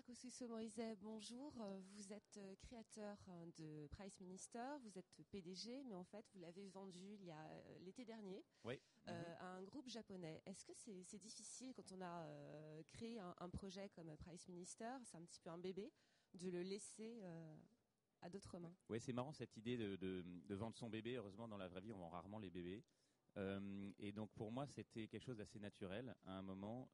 Pierre Kosciusko-Morizet, bonjour. Vous êtes créateur de Price Minister, vous êtes PDG, mais en fait, vous l'avez vendu il y a l'été dernier à un groupe japonais. Est-ce que c'est difficile quand on a créé un projet comme Price Minister, c'est un petit peu un bébé, de le laisser à d'autres mains? Oui, c'est marrant cette idée de vendre son bébé. Heureusement, dans la vraie vie, on vend rarement les bébés. Et donc pour moi c'était quelque chose d'assez naturel. À un moment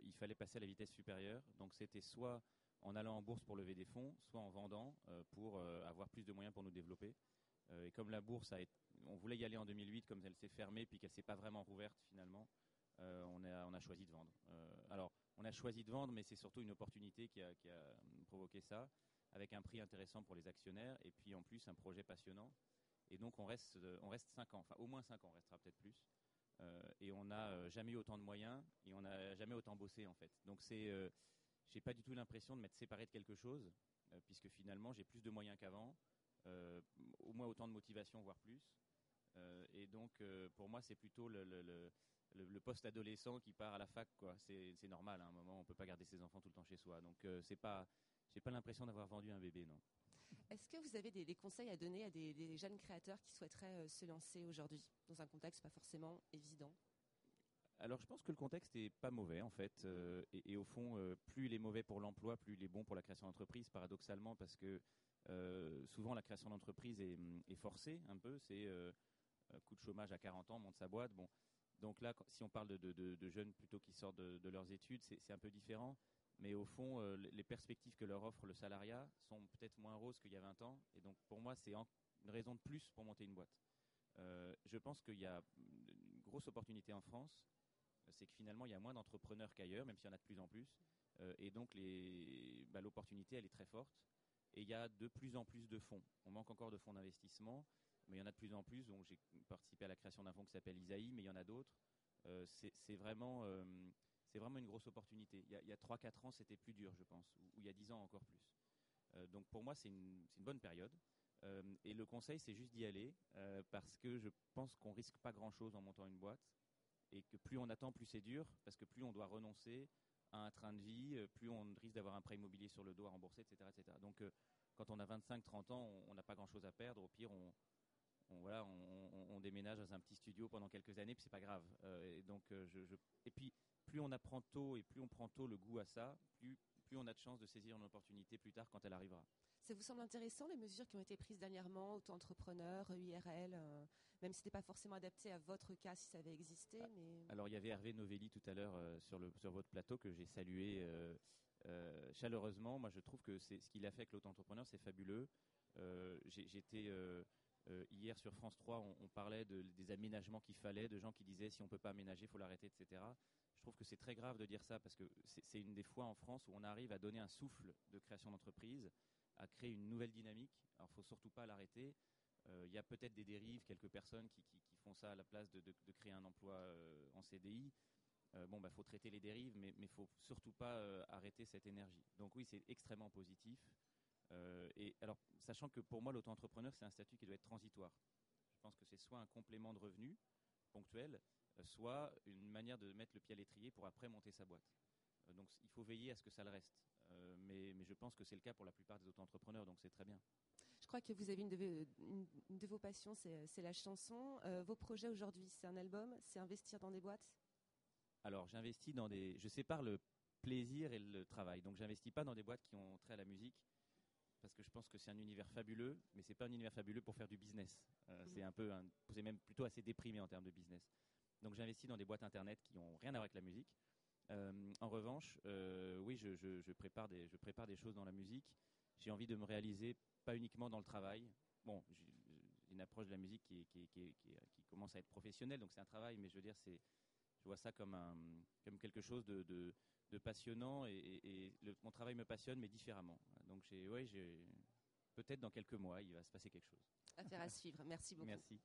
il fallait passer à la vitesse supérieure, donc c'était soit en allant en bourse pour lever des fonds, soit en vendant pour avoir plus de moyens pour nous développer. Et comme la bourse on voulait y aller en 2008, comme elle s'est fermée puis qu'elle s'est pas vraiment rouverte finalement, on a choisi de vendre. Alors on a choisi de vendre, mais c'est surtout une opportunité qui a provoqué ça, avec un prix intéressant pour les actionnaires et puis en plus un projet passionnant. Et donc on reste 5 ans, enfin au moins 5 ans, on restera peut-être plus. Et on n'a jamais eu autant de moyens et on n'a jamais autant bossé en fait. Donc j'ai pas du tout l'impression de m'être séparé de quelque chose, puisque finalement j'ai plus de moyens qu'avant, au moins autant de motivation, voire plus. Et donc pour moi c'est plutôt le post-adolescent qui part à la fac, quoi. C'est normal, à un moment on peut pas garder ses enfants tout le temps chez soi. Donc j'ai pas l'impression d'avoir vendu un bébé, non. Est-ce que vous avez des conseils à donner à des jeunes créateurs qui souhaiteraient se lancer aujourd'hui, dans un contexte pas forcément évident? Alors je pense que le contexte est pas mauvais en fait, et au fond, plus il est mauvais pour l'emploi, plus il est bon pour la création d'entreprise, paradoxalement, parce que souvent la création d'entreprise est forcée un peu, c'est coup de chômage à 40 ans, monte sa boîte. Bon, donc là, si on parle de jeunes plutôt qui sortent de leurs études, c'est un peu différent. Mais au fond, les perspectives que leur offre le salariat sont peut-être moins roses qu'il y a 20 ans. Et donc pour moi, c'est une raison de plus pour monter une boîte. Je pense qu'il y a une grosse opportunité en France. C'est que finalement, il y a moins d'entrepreneurs qu'ailleurs, même s'il y en a de plus en plus. Et donc l'opportunité, elle est très forte. Et il y a de plus en plus de fonds. On manque encore de fonds d'investissement, mais il y en a de plus en plus. Donc j'ai participé à la création d'un fonds qui s'appelle Isaïe, mais il y en a d'autres. C'est vraiment une grosse opportunité. Il y a 3-4 ans, c'était plus dur, je pense, ou il y a 10 ans encore plus. Donc pour moi, c'est une bonne période. Et le conseil, c'est juste d'y aller, parce que je pense qu'on risque pas grand-chose en montant une boîte, et que plus on attend, plus c'est dur, parce que plus on doit renoncer à un train de vie, plus on risque d'avoir un prêt immobilier sur le dos à rembourser, etc., etc. Donc quand on a 25-30 ans, on n'a pas grand-chose à perdre. Au pire, on déménage dans un petit studio pendant quelques années, puis c'est pas grave. Et puis plus on apprend tôt et plus on prend tôt le goût à ça, plus on a de chances de saisir une opportunité plus tard quand elle arrivera. Ça vous semble intéressant, les mesures qui ont été prises dernièrement, auto-entrepreneurs, URL, même si ce n'était pas forcément adapté à votre cas si ça avait existé, mais... Alors il y avait Hervé Novelli tout à l'heure sur votre plateau que j'ai salué chaleureusement. Moi je trouve que ce qu'il a fait avec l'auto-entrepreneur, c'est fabuleux. J'étais hier sur France 3, on parlait des aménagements qu'il fallait, de gens qui disaient si on ne peut pas aménager, il faut l'arrêter, etc. Je trouve que c'est très grave de dire ça, parce que c'est une des fois en France où on arrive à donner un souffle de création d'entreprise, à créer une nouvelle dynamique. Alors il ne faut surtout pas l'arrêter. Il y a peut-être des dérives, quelques personnes qui font ça à la place de créer un emploi en CDI. Faut traiter les dérives, mais il ne faut surtout pas arrêter cette énergie. Donc oui, c'est extrêmement positif. Et alors, sachant que pour moi, l'auto-entrepreneur, c'est un statut qui doit être transitoire. Je pense que c'est soit un complément de revenu ponctuel, soit une manière de mettre le pied à l'étrier pour après monter sa boîte. Donc il faut veiller à ce que ça le reste. Mais je pense que c'est le cas pour la plupart des auto-entrepreneurs, donc c'est très bien. Je crois que vous avez une de vos passions, c'est la chanson. Vos projets aujourd'hui, c'est un album, c'est investir dans des boîtes? Alors j'investis je sépare le plaisir et le travail. Donc j'investis pas dans des boîtes qui ont trait à la musique, parce que je pense que c'est un univers fabuleux, mais c'est pas un univers fabuleux pour faire du business. C'est même plutôt assez déprimé en termes de business. Donc j'investis dans des boîtes internet qui ont rien à voir avec la musique. En revanche, oui, je prépare des choses dans la musique. J'ai envie de me réaliser pas uniquement dans le travail. Bon, j'ai une approche de la musique qui commence à être professionnelle, donc c'est un travail, mais je veux dire, je vois ça comme quelque chose de passionnant, et mon travail me passionne, mais différemment. Donc peut-être dans quelques mois, il va se passer quelque chose. Affaire à suivre. Merci beaucoup. Merci.